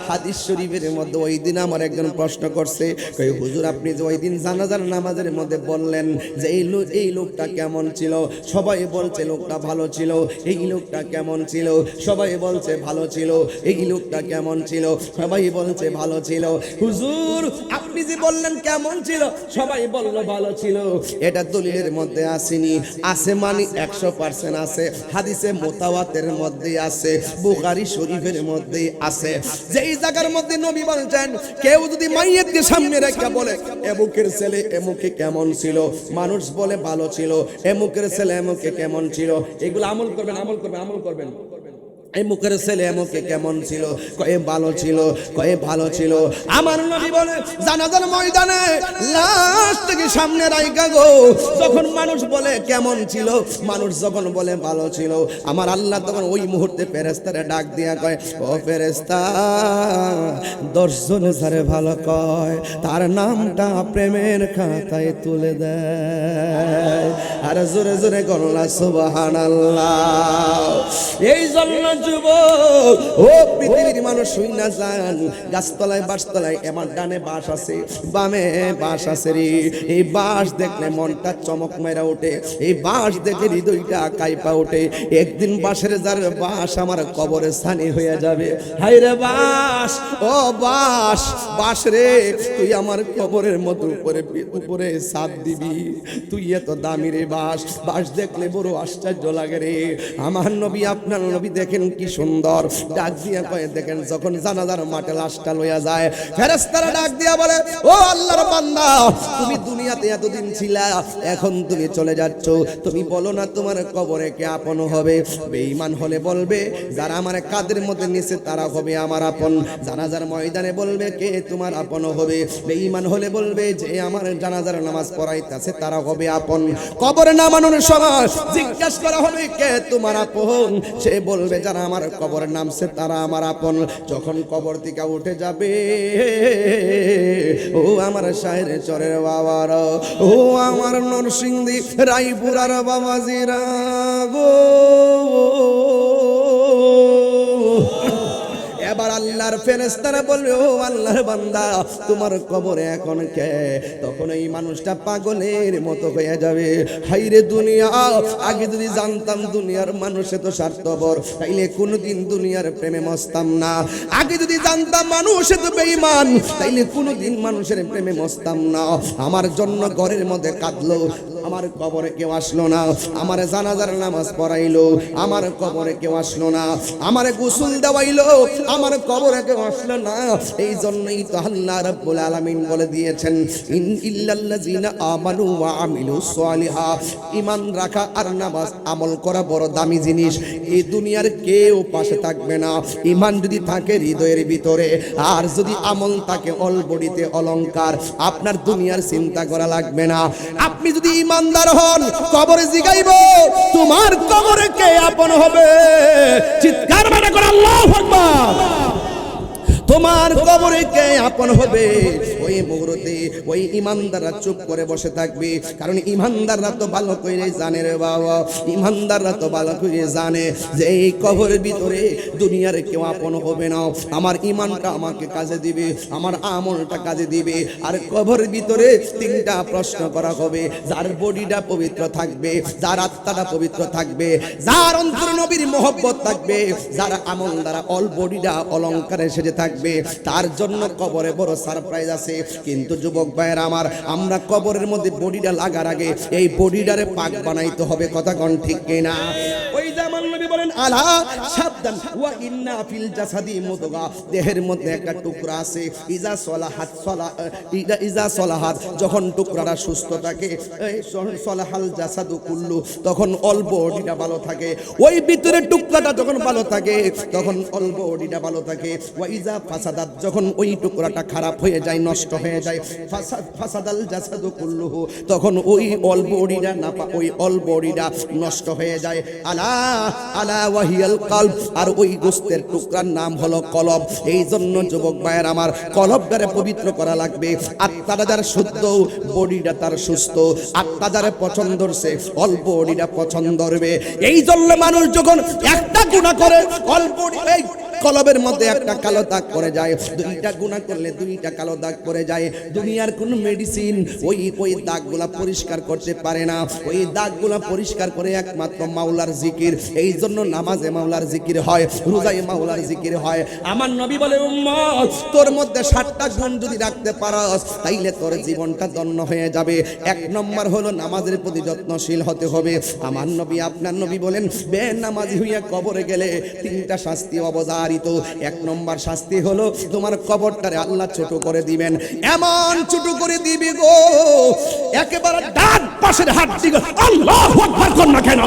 হাদিস শরীফের মধ্যে ওই দিন আমার একজন প্রশ্ন করছে, কই হুজুর আপনি যে ওই দিন জানাজার নামাজের মধ্যে বললেন যে এই লোকটা কেমন ছিল, সবাই বলছে লোকটা ভালো ছিল, এই লোকটা কেমন ছিল, সবাই বলছে ভালো ছিল, এই লোকটা কেমন ছিল, সবাই বলছে ভালো ছিল। হুজুর আপনি যে বললেন কেমন ছিল, সবাই বলল ভালো ছিল, এটা দলিলের মধ্যে আসেনি, আছে মানে মানে 100% আছে, হাদিসে মুতাওয়াতিরের মধ্যে আছে, বুখারী শরীফের মধ্যে আছে। যেই জায়গার মধ্যে নবী বলছেন কেউ যদি মাইয়াতকে সামনে রেখে বলে এমুকের ছেলে এমুকে কেমন ছিল, মানুষ বলে ভালো ছিল, এমুকের ছেলে এমুকে কেমন ছিল, এগুলো আমল করবেন, আমল করবেন, আমল করবেন। এই মুখের ছেলে এমকে কেমন ছিল, কয়ে ভালো ছিল, কয়ে ভালো ছিল। আমার নবী বলে জানাজার ময়দানে লাশ থেকে সামনে রাইখা গো, যখন মানুষ বলে কেমন ছিল, মানুষ যখন বলে ভালো ছিল, আমার আল্লাহ তখন ওই মুহূর্তে ফেরেশতারে ডাক দিয়া কয়, ও ফেরেশতা 10 জন যারে ভালো কয় তার নামটা প্রেমের খাতায় তুলে দেয়। আর জোরে জোরে গল্লা সুবহানাল্লাহ। এই জন্য যুবক ও পৃথিবীর মানুষ শুই না যান, গাছতলায় বাঁশতলায় আমার ডানে বাঁশ আছে, বামে বাঁশ আছে রে। এই বাঁশ দেখলে মনটা চমক মেরা ওঠে, এই বাঁশ দেখে হৃদয়টা কাইপা ওঠে। একদিন বাঁশের যার বাঁশ আমার কবরে স্থানে হয়ে যাবে। হায় রে বাঁশ, ও বাঁশ, বাঁশ রে তুই আমার কবরের মতো উপরে ছাদ দিবি, তুই এত দামি রে বাঁশ। বাঁশ দেখলে বড় আশ্চর্য লাগে রে। আমার নবী আপনার নবী দেখেন কি সুন্দর, ডাক দিয়া কয়ে দেখেন যখন জানাজার মাঠে লাশটা লইয়া যায়, ফেরেশতারা ডাক দিয়া বলে, ও আল্লাহর বান্দা তুমি দুনিয়াতে এতদিন ছিলা, এখন তুমি চলে যাচ্ছ, তুমি বলো না তোমার কবরে কে আপন হবে? বেঈমান হলে বলবে যারা আমার কাদের মধ্যে নিচে তারা হবে আমার আপন। জানাজার ময়দানে বলবে কে তোমার আপন হবে? বেঈমান হলে বলবে যে আমার জানাজার নামাজ পড়াইতেছে তারা হবে আপন। কবরে নামানোর সময় জিজ্ঞাসা করা হবে কে তোমার আপন? সে বলবে যারা আমার কবরে নামছে তারা আমার আপন। যখন কবর থেকে উঠে যাবে, ও আমার শাহের চরের বাবার, ও আমার নরসিংদী রায়পুরার বাবাজিরা গো, এবার আল্লাহর ফেরেশতারা বলবে, ও আল্লাহর বান্দা তোমার কবরে এখন কে? তখন এই মানুষটা পাগলের মতো হয়ে যাবে। হাইরে দুনিয়া, আগে যদি জানতাম দুনিয়ার মানুষে তো স্বার্থপর, তাইলে কোনোদিন দুনিয়ার প্রেমে মস্তাম না। আগে যদি জানতাম মানুষে তো বেঈমান, তাইলে কোনোদিন মানুষের প্রেমে মস্তাম না। আমার জন্য ঘরের মধ্যে কাঁদলো, আমার কবরে কেউ আসলো না। আমার জানাজার নামাজ পড়াইলো, আমার কবরে কেউ আসলো না। আমার গোসল দেওয়াইলো, আমার কবরে কেউ আসলো না। এই জন্যই তো আল্লাহ রাব্বুল আলামিন বলে দিয়েছেন, ইন ইল্লাল্লাযিনা আমানু ওয়া আমিলুস সালিহাত। ঈমান রাখা আর নামাজ আমল করা বড় দামি জিনিস। এই দুনিয়ার কেউ পাশে থাকবে না। ঈমান যদি থাকে হৃদয়ের ভিতরে, আর যদি আমল থাকে অল বডিতে অলংকার, আপনার দুনিয়ার চিন্তা করা লাগবে না। আপনি যদি ঈমানদার হন, কবরে জিগাইবো তোমার কবরে কে আপন হবে? চিৎকার মানে করে আল্লাহু আকবার। তোমার কবরে কে আপন হবে? ওই মুহূর্তে ওই ইমানদাররা চুপ করে বসে থাকবে, কারণ ইমানদাররা তো ভালো করে জানে রে বাবা, ইমানদাররা তো ভালো করে জানে যে এই কবরের ভিতরে দুনিয়ার কেউ আপন হবে না। আমার ইমানটা আমাকে কাজে দিবে, আমার আমলটা কাজে দিবে। আর কবরের ভিতরে 3টা প্রশ্ন করা হবে। যার বডিটা পবিত্র থাকবে, যার আত্মাটা পবিত্র থাকবে, যার অন্তরে নবীর মহব্বত থাকবে, যার আমল দ্বারা অল বডিটা অলংকারে সেজে থাকবে, তার জন্য কবরে বড় সারপ্রাইজ আছে। কিন্তু যুবক ভাইয়ের আমার, আমরা কবরের মধ্যে বডিটা লাগার আগে এই বডিটারে পাক বানাইতে হবে। কথা কোন ঠিক কিনা? ওই যে আমার নবী বলেন, আলা সাবধান, ওয়া ইন্না ফিল জাসাদি মুদগা, দেহের মধ্যে একটা টুকরা আছে, ইজা সলাহাত ইজা সলাহাত, যখন টুকরাটা সুস্থ থাকে, সলাহাল জাসাদু কুল্লু, তখন অল বডিটা ভালো থাকে। ওই ভিতরের টুকরাটা যখন ভালো থাকে, তখন অল বডিটা ভালো থাকে। ওয়া ইজা ফাসাদাত, যখন ওই টুকরাটা খারাপ হয়ে যায়, নষ্ট হয়ে যায়, ফাসাদাল জাসাদু কুল্লুহু, তখন ওই অল বডিটা ওই অল বডিটা নষ্ট হয়ে যায়। আলা আলা ওয়াহিয়াল কলব, আর ওই গোশতের টুকরার নাম হলো কলব। এই জন্য যুবক ভাইয়ের আমার, কলবটারে পবিত্র করা লাগবে। আত্মাটা যার শুদ্ধ, বডিটা তার সুস্থ। আত্মা যারে পছন্দ করছে, অল বডিটা পছন্দ করবে। এই জন্য মানুষ যখন একটা গুনাহ করে, অল বডি কলবের মধ্যে একটা কালো দাগ পড়ে যায়, দুইটা গুনাহ করলে দুইটা কালো দাগ পড়ে যায়। দুনিয়ার কোন মেডিসিন ওই দাগগুলা পরিষ্কার করতে পারে না। ওই দাগগুলা পরিষ্কার করে একমাত্র মাওলার জিকির। এই জন্য নামাজে মাওলার জিকির হয়, রোজায় মাওলার জিকির হয়। আমার নবী বলে, উম্মত তোর মধ্যে 7টা গুণ যদি রাখতে পারস তাইলে তোর জীবনটা ধন্য হয়ে যাবে। 1 নম্বর হলো নামাজের প্রতি যত্নশীল হতে হবে। আমার নবী আপনার নবী বলেন, বেনামাজি হইয়া কবরে গেলে 3টা শাস্তি অবধারিত। 1 নম্বর শাস্তি হলো তোমার কবরটারে আল্লাহ ছোট করে দিবেন। এমন ছোট করে দিবি গো, একেবারে ডান পাশের হাড্ডিগুলো, আল্লাহু আকবার কোন না কেন,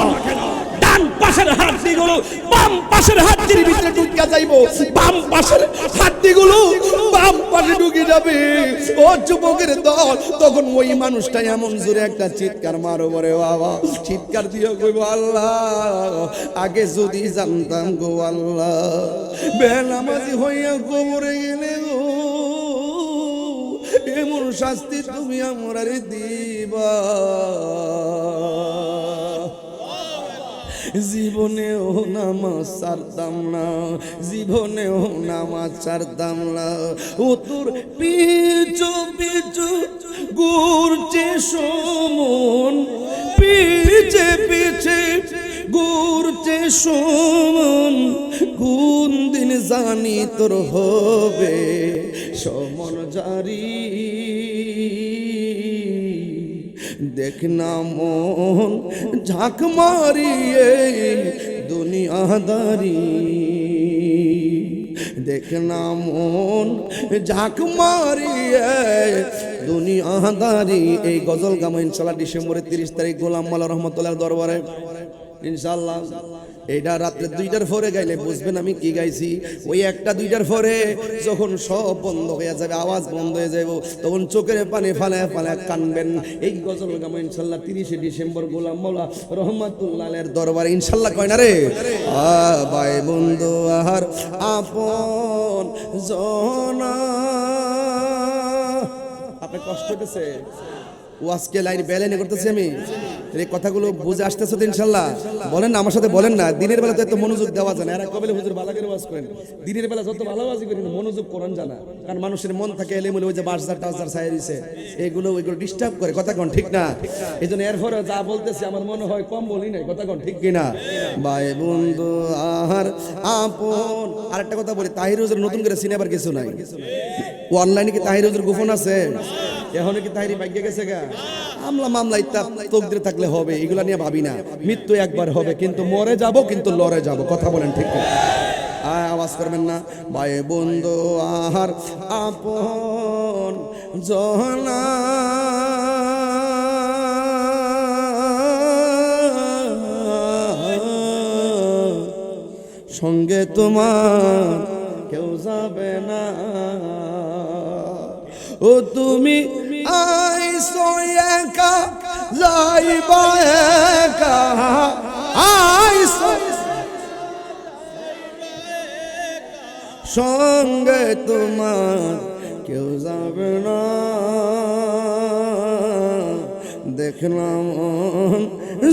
ডান পাশের হাড্ডিগুলো বাম পাশের হাড্ডির ভিতরে ঢুকে যাইবো, বাম পাশের হাড্ডিগুলো বাম পাশে ঢুকে যাবে। ও যুবকের দল, তখন ওই মানুষটা এমন জোরে একটা চিৎকার মারো বরে বাবা, চিৎকার দিয়ে কইবো, আল্লাহ আগে যদি জানতাম গো আল্লাহ, বেনামাজি হইয়া কবরে গেলে গো এমন শাস্তি তুমি আমারে দিবা। জীবনেও নামাজ ছাড়তাম না, জীবনেও নামাজ ছাড়তাম না। ও তোর পিছু পিছু ঘুরছে সমন, পিছে পিছে ঘুরছে সমন, কোন দিন জানি তোর হবে সমন জারি। দেখ না মন ঝাঁক মারিয়ে দুনিয়াদারি, দেখ না মন ঝাঁক মারিয়ে দুনিয়াদারি। এই গজল গামো ইনশাল্লাহ ডিসেম্বরের 30 তারিখ গোলাম মাওলা রহমতুল্লাহ দরবারে ইনশাল্লাহ। এইটা রাত্রে 2টার পরে গাইলে বুঝবেন আমি কি গাইছি। ওই 1টা 2টার পরে যখন সব বন্ধ হয়ে যাবে, আওয়াজ বন্ধ হয়ে যাবে, তখন চোখের পানি ফালায় ফালায় কানবেন। এই গজল গামো ইনশাল্লাহ 30শে ডিসেম্বর গোলাম মাওলা রহমাতুল্লাহের দরবারে ইনশাল্লাহ। কয় না রে ভাই বন্ধু আর আপন জনা, আপনার কষ্ট হইতেছে? ও আজকে লাইন বেলাইনে করতেছি আমি, এই কথাগুলো বুঝে আসতেছে তো ইনশাল্লাহ? বলেন না আমার সাথে, বলেন না। দিনের বেলা তো এত মনোযোগ দেওয়া যায় না। এরা কবে হুজুর ভালো করে ওয়াজ করেন, দিনের বেলা যত ভালোবাজি করেন মনোযোগ করেন জানা, কারণ মানুষের মন থাকে এলেমুলে, ওই যে বাসদার টাসদার ছায়া দিছে, এগুলো ডিস্টার্ব করে। কথা কোন ঠিক না? এই জন্য এরপরে যা বলতেছি আমার মনে হয় কম বলি নাই। কথা কোন ঠিক কিনা? ভাই বন্ধু আর আপন। আর একটা কথা বলি, তাহির হুজুর নতুন করে সিনেমার কিছু নাই। ও অনলাইনে কি তাহির হুজুর গোপন আছে? এখন কি তাহিরি ভাগ্যে গেছে গা? আমলা মামলা ইত্যাদি তকদিরে থাকলে হবে, এগুলা নিয়ে ভাবি না। মৃত্যু একবার হবে, কিন্তু মরে যাব, কিন্তু লড়ে যাব। কথা বলেন ঠিক না? আওয়াজ করবেন না। ভাই বন্ধু আর আপন জনা, সঙ্গে তোমার কেউ যাবে না। ও তুমি আইসো একা যাইবা একা, আইসো সঙ্গে তোমার কেউ যাবে না। দেখলাম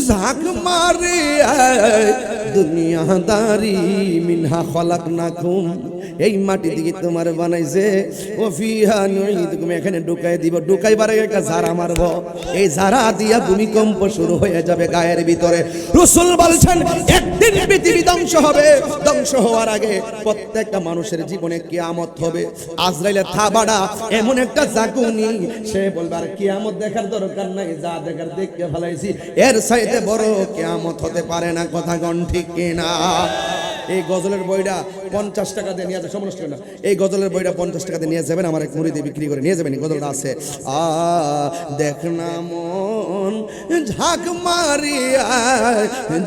ঝাঁক মারিয়া দুনিয়াদারি, মিনহা খলাকনাকুম, এই মাটি দিকে তোমার বানাইছে, ও ফিহা নুইদুকুম, এখানে ঢুকাই দিব। ঢুকাইবার একটা ঝাড়া মারব, এই ঝাড়া দিয়া ভূমিকম্প শুরু হয়ে যাবে গায়ের ভিতরে। রাসূল বলছেন একদিন পৃথিবী ধ্বংস হবে। ধ্বংস হওয়ার আগে প্রত্যেকটা মানুষের জীবনে কিয়ামত হবে। আজরাইলের থাবাড়া এমন একটা জাগুনি, সে বলবে আর কিয়ামত দেখার দরকার নাই, যা দেখার দেখতে ফেলাইছি, এর চাইতে বড় কিয়ামত হতে পারে না। কথা কোন ঠিক কিনা? এই গজলের বইটা 50 টাকা দিয়ে নিয়ে যাবে, সমস্যা না। এই গজলের বইটা 50 টাকা দিয়ে নিয়ে যাবেন, আমার এক মুড়ি দিয়ে বিক্রি করে নিয়ে যাবেন। গজলটা আছে, দেখ না মন ঝাঁক মারিয়া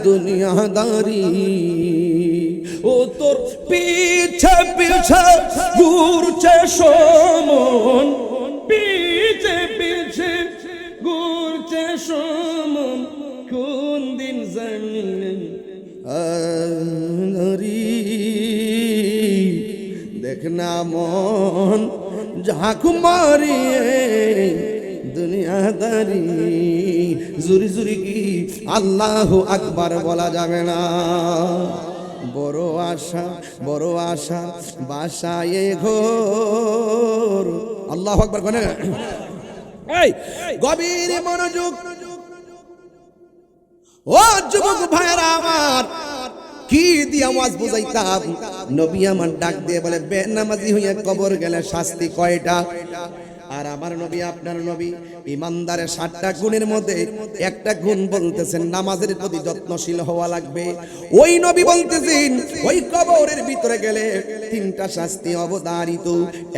দুনিয়াদারি, ও তোর পিছে পিছে ঘুরছে সমন, পিছে পিছে ঘুরছে সমন, কোন দিন জানিলেন দেখ না মন ঝাঁক মারিয়ে দুনিয়াদারি। জুরি জুরি কি আল্লাহু আকবার বলা যাবে না? বড় আশা বড় আশা বাসায় ঘোর। আল্লাহু আকবার কোনে। এই গভীর মনোযোগ। ও যুবক ভাইরা আমার, কি দিয়ে আওয়াজ বুঝাইতাম? নবী আমার ডাক দিয়ে বলে, বেনামাজি হইয়া কবর গেলে শাস্তি কয়টা? আর আমার নবী আপনার নবী ইমানদারের 7টা গুণের মধ্যে একটা গুণ বলতেছেন নামাজের প্রতি যত্নশীল হওয়া লাগবে। ওই নবী বলতেছেন ওই কবরের ভিতরে গেলে 3টা শাস্তি অবধারিত।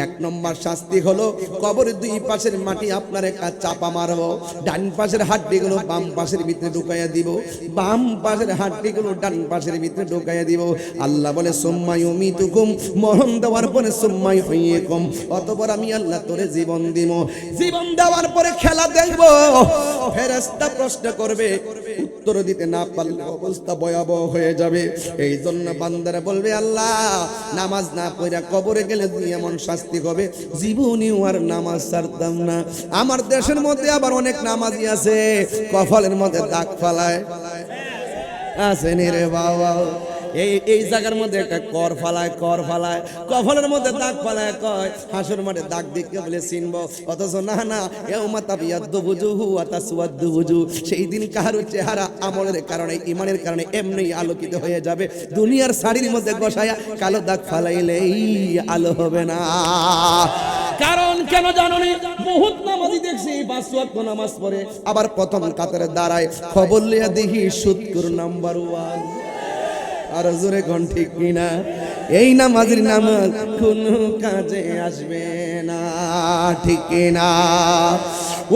1 নম্বর শাস্তি হলো কবরের 2 পাশের মাটি আপনার একটা চাপা মারবো, ডান পাশের হাড্ডিগুলো বাম পাশের ভিতরে ঢুকাইয়া দিব, বাম পাশের হাড্ডিগুলো ডান পাশের ভিতরে ঢুকাইয়া দিব। আল্লাহ বলে সুম্মা ইউমিতুকুম, মরণ দেওয়ার পরে সুম্মা ইউহয়িকুম, অতঃপর আমি আল্লাহ তোরে জীবন দিব। জীবন দেওয়ার পরে খেলা দেখব। ফেরেশতা প্রশ্ন করবে, উত্তর দিতে না পারলে অবস্থা ভয়াবহ হয়ে যাবে। এই জন্য বান্দারা বলবে, আল্লাহ নামাজ না পড়া কবরে গেলে এমন শাস্তি হবে, জীবনেও আর নামাজ ছাড়তাম না। আমার দেশের মধ্যে আবার অনেক নামাজি আছে কপালের মধ্যে দাগ ফালায়, আছেন রে বাবা। এই জায়গার মধ্যে একটা কর ফালায় কফলের মধ্যে দাগ ফালায়, কয় হাসুর মাঠে দাগ দেখতে বলে চিনব, অথচ না এউমা তাবিয়াদ্দু বুজুহু ওয়া তাসওয়াদ্দু বুজু। সেই দিন কারো চেহারা আমলের কারণে ইমানের কারণে এমনি আলোকিত হয়ে যাবে। দুনিয়ার শাড়ির মধ্যে গোছায়া কালো দাগ ফালাইলেই আলো হবে না। কারণ কেন জানোনি? বহুত নামাজি দেখছি 5 ওয়াক্ত নামাজ পড়ে, আবার প্রথম কাতারে দাঁড়ায়, খবর লিয়া দেখি সুদকুর নাম্বার 1। আর জোরে কোন ঠিক কিনা? এই নামাজের নামাজ কোন কাজে আসবে না, ঠিক কিনা?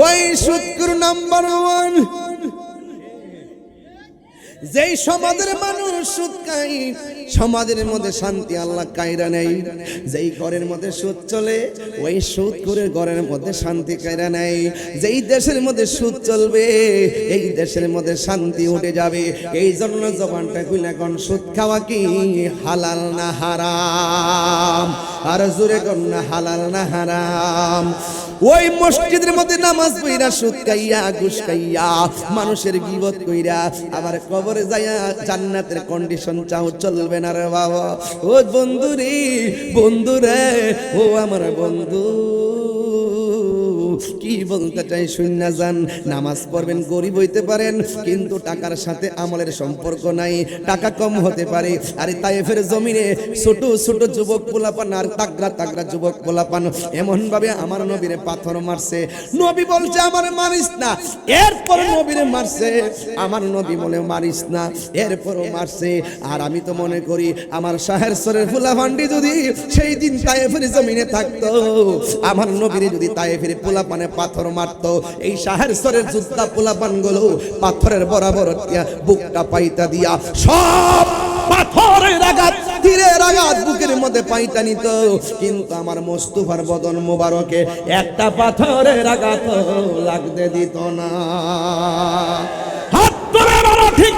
ওই সুদকুর নাম্বার 1। যেই সমাজের মানুষ সুদ খায়, সমাজের মধ্যে শান্তি আল্লাহ কায়রা নেই। যেই ঘরের মধ্যে সুদ চলে, ওই সুদ করে ঘরের মধ্যে শান্তি কায়রা নেই। যেই দেশের মধ্যে সুদ চলবে, এই দেশের মধ্যে শান্তি উঠে যাবে। এই জন্য জবানটা খুলে কোন সুদ খাওয়া কি হালাল না হারাম? আর জোরে কোন না হালাল না হারাম? ওই মসজিদের মধ্যে নামাজ পড়া সুদ খাইয়া ঘুষ খাইয়া মানুষের গীবত কইরা আবার কবরে যাইয়া জান্নাতের কন্ডিশন চাও, চলবে না রে বাবা। ও বন্ধুরে বন্ধুরে, ও আমার বন্ধু, কি বলতে চাই শুননা যান। নামাজ পড়বেন, গরিব হইতে পারেন, কিন্তু টাকার সাথে আমলের সম্পর্ক নাই। টাকা কম হতে পারে। আরে তায়েফের জমিনে ছোট ছোট যুবক পোলাপান আর তাগড়া তাগড়া যুবক পোলাপান এমন ভাবে আমার নবীরে পাথর মারছে। নবী বলছে আমার মারিস না, এরপর নবীরে মারছে। আমার নবী বলে মারিস না, এরপরও মারছে। আর আমি তো মনে করি আমার শাহের সরের ফুলাফান্ডি যদি সেই দিন তায়েফের জমিনে থাকতো, আমার নবীরে যদি তায়েফের পোলাপানে পাথর মারতো, এই শাহের সরের যোদ্ধা পোলাপান গুলো পাথরের বরাবর বুকটা পাইতা দিয়া সব পাথরের আঘাত, তীরের আঘাত বুকের মধ্যে পাইতা নিত। কিন্তু আমার মোস্তফার বদন মোবারকে একটা পাথরের আঘাত লাগতে দিত না। হাত ধরে বলো ঠিক।